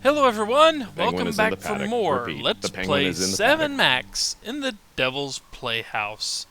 Hello everyone, Penguin welcome is in the back for paddock. more. Repeat, Let's the penguin play is in the 7 paddock. Max in the Devil's Playhouse.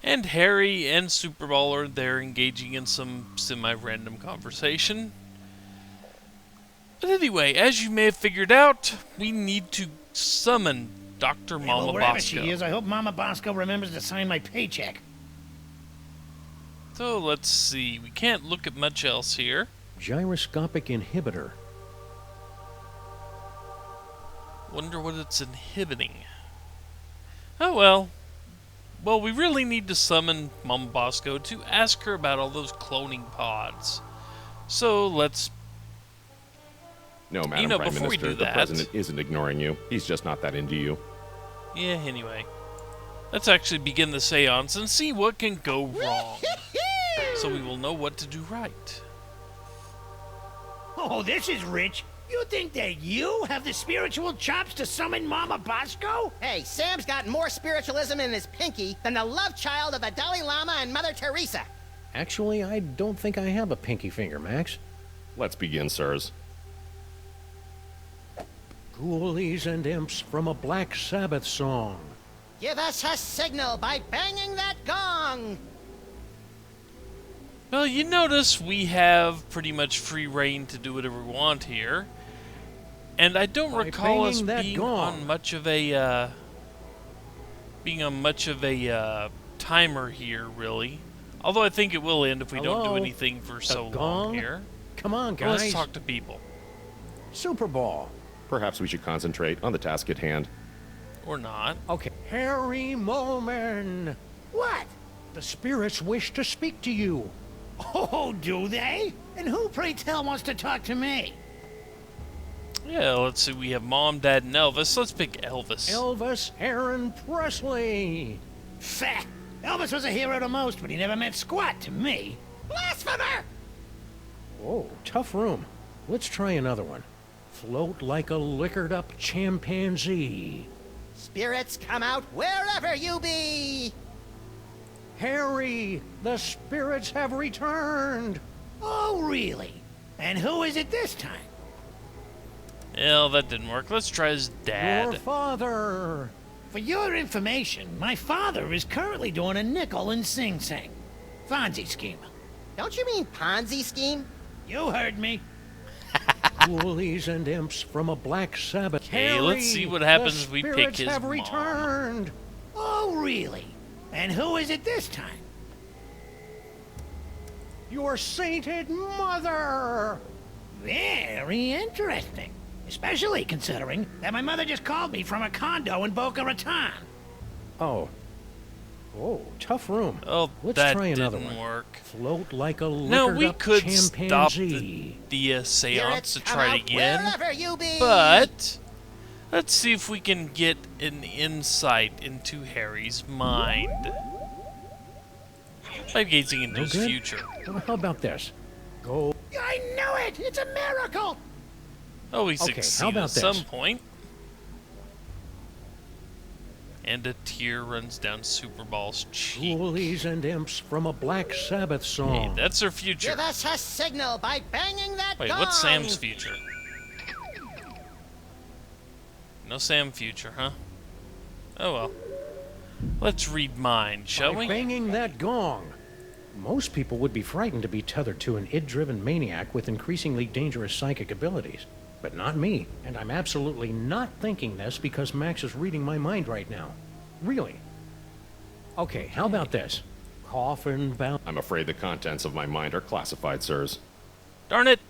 And Harry and Superball are there engaging in some semi-random conversation. But anyway, as you may have figured out, we need to summon Dr. Hey, Mama well, wherever Bosco. she is, I hope Mama Bosco remembers to sign my paycheck. So let's see, we can't look at much else here. Gyroscopic inhibitor. Wonder what it's inhibiting. Oh well. Well, we really need to summon Mama Bosco to ask her about all those cloning pods. So let's... No, Madam Prime before we Minister, do the that... President isn't ignoring you. He's just not that into you. Yeah, anyway. Let's actually begin the seance and see what can go wrong. So we will know what to do right. Oh, this is rich. You think that you have the spiritual chops to summon Mama Bosco? Hey, Sam's got more spiritualism in his pinky than the love child of the Dalai Lama and Mother Teresa. Actually, I don't think I have a pinky finger, Max. Let's begin, sirs. Ghoulies and imps from a Black Sabbath song. Give us a signal by banging that gong. Well, you notice we have pretty much free reign to do whatever we want here. And I don't recall us being on much of a timer here, really. Although I think it will end if we don't do anything for so long here. Come on, guys. Well, let's talk to people. Superball. Perhaps we should concentrate on the task at hand. Or not. Okay. Harry Moman. What? The spirits wish to speak to you. Oh, do they? And who, pray tell, wants to talk to me? Yeah, let's see. We have Mom, Dad, and Elvis. Let's pick Elvis. Elvis Aaron Presley. Fat. Elvis was a hero to most, but he never meant squat to me. Blasphemer! Whoa, tough room. Let's try another one. Float like a liquored up chimpanzee. Spirits, come out wherever you be. Harry, the spirits have returned. Oh, really? And who is it this time? Well, that didn't work. Let's try his dad. Your father. For your information, my father is currently doing a nickel in Sing Sing. Fonzie scheme. Don't you mean Ponzi scheme? You heard me. Ghoulies and imps from a Black Sabbath. Okay, Harry, let's see what happens if we pick spirits his have mom. returned. Oh, really? And who is it this time? Your sainted mother. Very interesting. Especially considering that my mother just called me from a condo in Boca Raton. Oh. Oh, tough room. Oh, Let's that try another didn't one. work. Float like a Now, liquored we up could chimpanzee. stop the seance Spirits, to come try out it again. wherever you be. But let's see if we can get an insight into Harry's mind by gazing into his good? future. Well, how about this? Go. I knew it! It's a miracle! Oh, he Okay, succeeded how about at some this? point. And a tear runs down Superball's cheek. Ghoulies and imps from a Black Sabbath Hey, song. that's her future. Give us a signal by banging that Wait, gong. what's Sam's future? No Sam future, huh? Oh well. Let's read mine, shall By we? banging that gong. Most people would be frightened to be tethered to an id-driven maniac with increasingly dangerous psychic abilities. But not me, and I'm absolutely not thinking this because Max is reading my mind right now. Really. Okay, how about this? Coffin bound. I'm afraid the contents of my mind are classified, sirs. Darn it!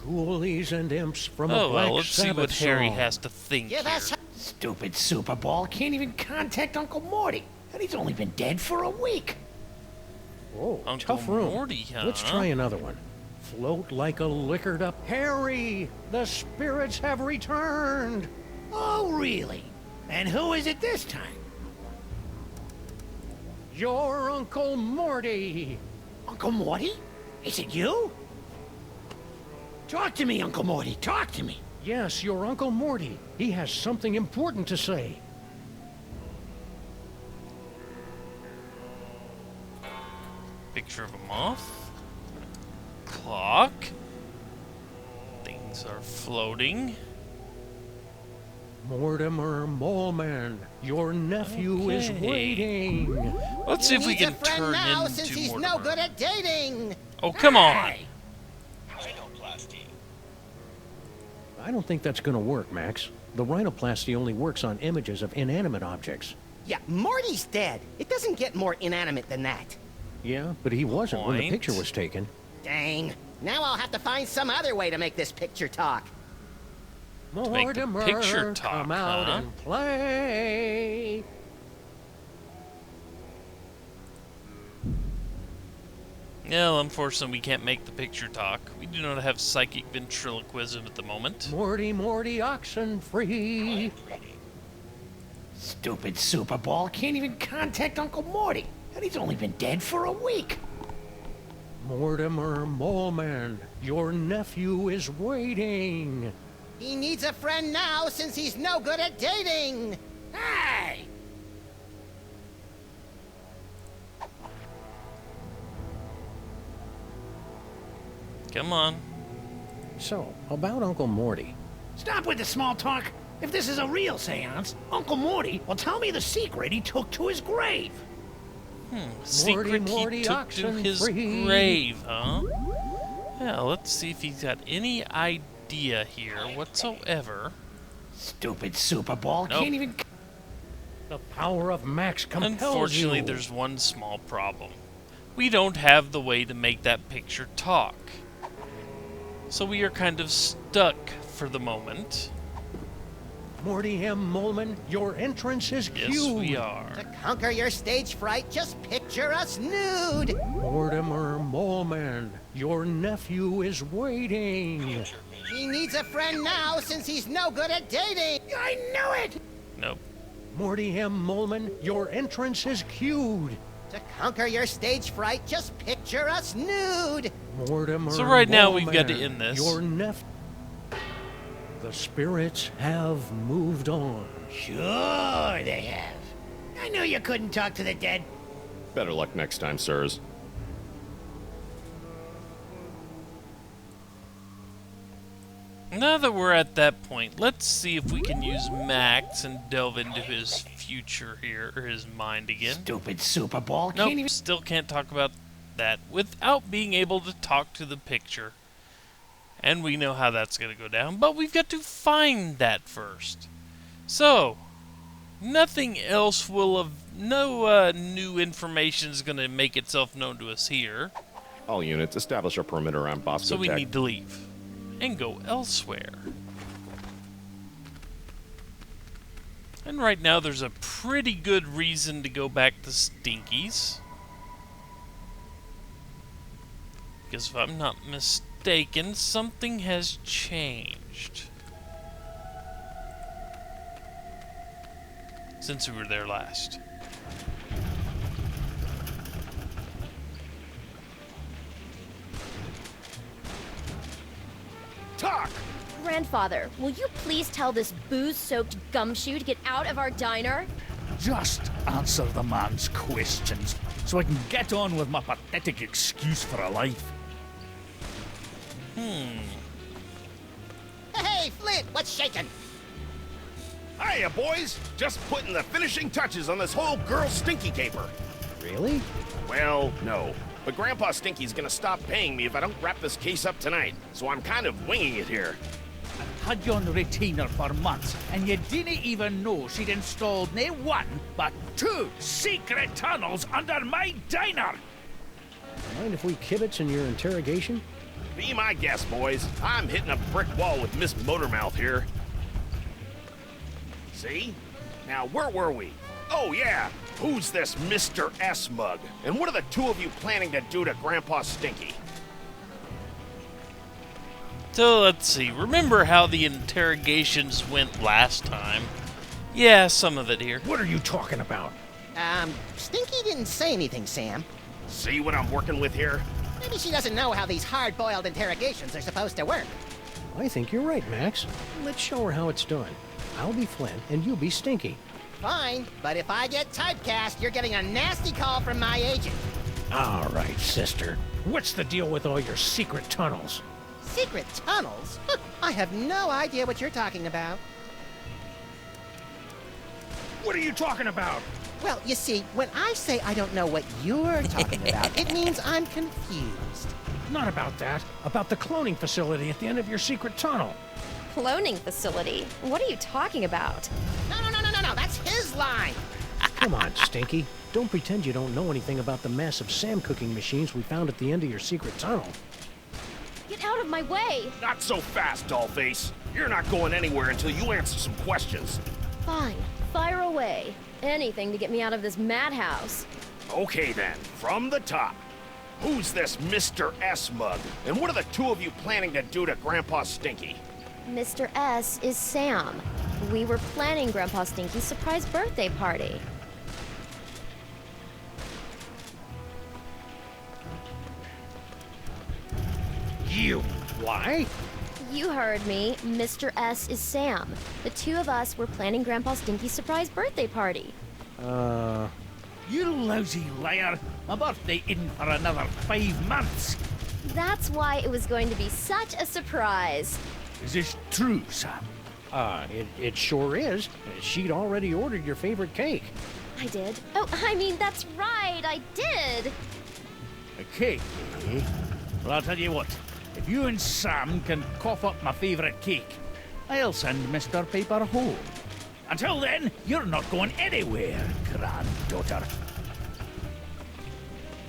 Ghoulies and imps from a Oh Black well, let's see Sabbath what Harry song. has to think Give here. us a... Stupid Superball can't even contact Uncle Morty, and he's only been dead for a week. Oh, Uncle tough room. Morty, huh? Let's try another one. Float like a liquored up. Harry, the spirits have returned. Oh, really? And who is it this time? Your Uncle Morty. Uncle Morty? Is it you? Talk to me, Uncle Morty. Talk to me. Yes, your Uncle Morty. He has something important to say. Picture of a moth. Clock. Lights are floating. Mortimer Moleman, your nephew is Okay. waiting. Let's see if we Needs a can friend turn now since into he's no Mortimer. good at dating. Oh, come on. Hey. I don't think that's going to work, Max. The rhinoplasty only works on images of inanimate objects. Yeah, Morty's dead. It doesn't get more inanimate than that. Yeah, but he wasn't when the Point. picture was taken. Dang. Now I'll have to find some other way to make this picture talk. make the Mortimer, picture talk, come out huh? and play. Well, unfortunately, we can't make the picture talk. We do not have psychic ventriloquism at the moment. Morty, oxen free. Stupid Super Bowl can't even contact Uncle Morty, and he's only been dead for a week. Mortimer Moleman, your nephew is waiting. He needs a friend now since he's no good at dating. Hey! Come on. So, about Uncle Morty. Stop with the small talk. If this is a real seance, Uncle Morty will tell me the secret he took to his grave. Secret Morty, he took to oxen his free. grave, huh? Yeah, let's see if he's got any idea here whatsoever. Stupid Super Bowl Nope. can't even... The power of Max compels Unfortunately, you. there's one small problem. We don't have the way to make that picture talk. So we are kind of stuck for the moment. Morty M. Moleman, your entrance is Yes, cued. we are. To conquer your stage fright, just picture us nude. Mortimer Moleman, your nephew is waiting. He needs a friend now since he's no good at dating. I knew it! Nope. Morty M. Moleman, your entrance is cued. To conquer your stage fright, just picture us nude. Mortimer So right now we've got to Moleman, end this. Your nephew. The spirits have moved on. Sure they have. I knew you couldn't talk to the dead. Better luck next time, sirs. Now that we're at that point, let's see if we can use Max and delve into his future here, or his mind again. Stupid Super Bowl Nope, can't even... still can't talk about that without being able to talk to the picture. And we know how that's going to go down, but we've got to find that first. So, nothing else will have... No new information is going to make itself known to us here. All units, establish a perimeter around Bosco So we Tech. need to leave and go elsewhere. And right now there's a pretty good reason to go back to Stinky's. Because if I'm not mistaken, something has changed since we were there last. Talk! Grandfather, will you please tell this booze-soaked gumshoe to get out of our diner? Just answer the man's questions so I can get on with my pathetic excuse for a life. Hey, Flint, what's shaking? Hiya, boys! Just putting the finishing touches on this whole girl Stinky caper. Really? Well, no. But Grandpa Stinky's gonna stop paying me if I don't wrap this case up tonight, so I'm kind of winging it here. I've had you on retainer for months, and you didn't even know she'd installed nae one, but two secret tunnels under my diner! Mind if we kibitz in your interrogation? Be my guest, boys. I'm hitting a brick wall with Miss Motormouth here. See? Now, where were we? Oh, yeah. Who's this Mr. S mug? And what are the two of you planning to do to Grandpa Stinky? So let's see. Remember how the interrogations went last time? Yeah, some of it here. What are you talking about? Stinky didn't say anything, Sam. See what I'm working with here? Maybe she doesn't know how these hard-boiled interrogations are supposed to work. I think you're right, Max. Let's show her how it's done. I'll be Flynn, and you be Stinky. Fine, but if I get typecast, you're getting a nasty call from my agent. All right, sister. What's the deal with all your secret tunnels? Secret tunnels? I have no idea what you're talking about. What are you talking about? Well, you see, when I say I don't know what you're talking about, it means I'm confused. Not about that. About the cloning facility at the end of your secret tunnel. Cloning facility? What are you talking about? No, that's his line. Come on, Stinky. Don't pretend you don't know anything about the massive Sam cooking machines we found at the end of your secret tunnel. Get out of my way! Not so fast, Dollface. You're not going anywhere until you answer some questions. Fine, fire away. Anything to get me out of this madhouse. Okay then, from the top. Who's this Mr. S mug? And what are the two of you planning to do to Grandpa Stinky? Mr. S is Sam. We were planning Grandpa Stinky's surprise birthday party. You. Why? You heard me. Mr. S is Sam. The two of us were planning Grandpa Stinky's surprise birthday party. You lousy liar. My birthday isn't for another 5 months. That's why it was going to be such a surprise. Is this true, Sam? It sure is. She'd already ordered your favorite cake. I did. Oh, I mean, that's right, I did. A cake, eh? Well, I'll tell you what. If you and Sam can cough up my favorite cake, I'll send Mr. Paper home. Until then, you're not going anywhere, granddaughter.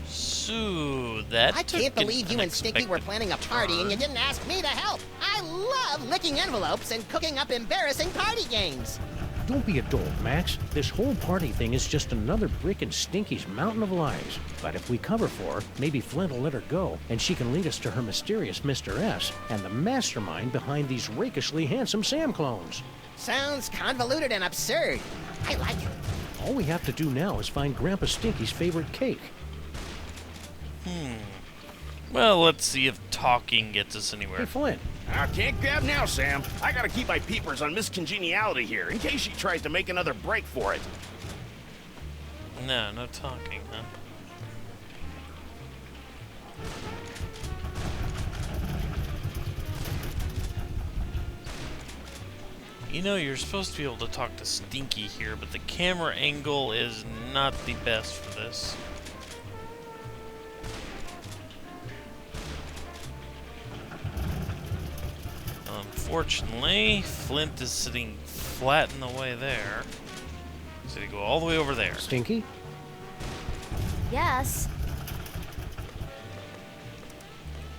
So that I took can't believe an you and Stinky were unexpected planning a party and you turn. didn't ask me to help. I love licking envelopes and cooking up embarrassing party games. Don't be a dolt, Max. This whole party thing is just another brick in Stinky's mountain of lies. But if we cover for her, maybe Flint will let her go, and she can lead us to her mysterious Mr. S and the mastermind behind these rakishly handsome Sam clones. Sounds convoluted and absurd. I like it. All we have to do now is find Grandpa Stinky's favorite cake. Well, let's see if talking gets us Hey, anywhere. Flint, I can't grab now, Sam. I gotta keep my peepers on Miss Congeniality here, in case she tries to make another break for it. No, no talking, huh? You know, you're supposed to be able to talk to Stinky here, but the camera angle is not the best for this. Unfortunately, Flint is sitting flat in the way there. So you go all the way over there. Stinky? Yes.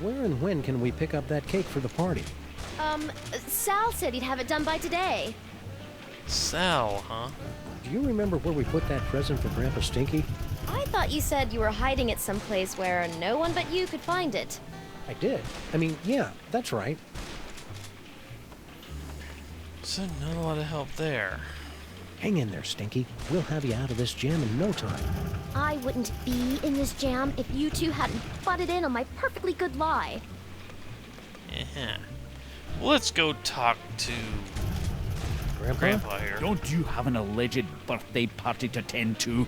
Where and when can we pick up that cake for the party? Sal said he'd have it done by today. Sal, huh? Do you remember where we put that present for Grandpa Stinky? I thought you said you were hiding it someplace where no one but you could find it. I did. I mean, yeah, that's right. So not a lot of help there. Hang in there, Stinky. We'll have you out of this jam in no time. I wouldn't be in this jam if you two hadn't butted in on my perfectly good lie. Yeah. Well, let's go talk to Grandpa here. Don't you have an alleged birthday party to tend to?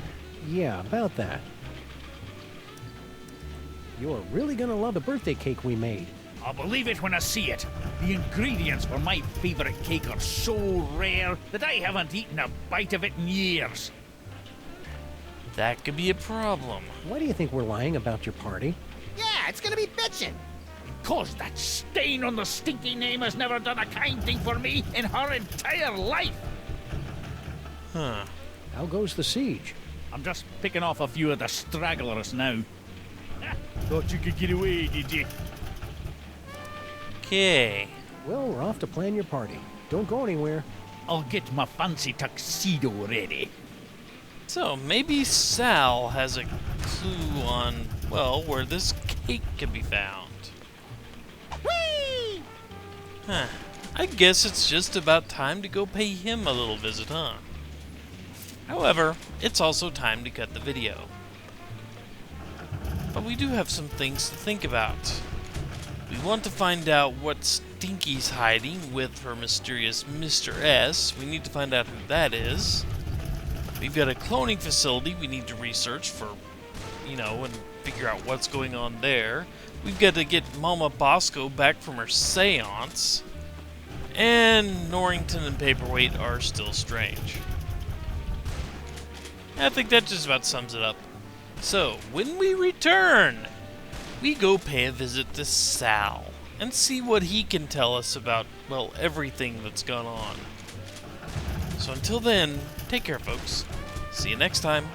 Yeah, about that. You're really gonna love the birthday cake we made. I'll believe it when I see it. The ingredients for my favorite cake are so rare that I haven't eaten a bite of it in years. That could be a problem. Why do you think we're lying about your party? Yeah, it's gonna be bitchin'. Because that stain on the Stinky name has never done a kind thing for me in her entire life. Huh. How goes the siege? I'm just picking off a few of the stragglers now. Thought you could get away, did you? Okay. Well, we're off to plan your party. Don't go anywhere. I'll get my fancy tuxedo ready. So maybe Sal has a clue on, well, where this cake can be found. Whee! Huh. I guess it's just about time to go pay him a little visit, huh? However, it's also time to cut the video. But we do have some things to think about. We want to find out what Stinky's hiding with her mysterious Mr. S. We need to find out who that is. We've got a cloning facility we need to research for, and figure out what's going on there. We've got to get Mama Bosco back from her seance. And Norrington and Paperweight are still strange. I think that just about sums it up. So, when we return, we go pay a visit to Sal and see what he can tell us about, well, everything that's gone on. So until then, take care, folks. See you next time.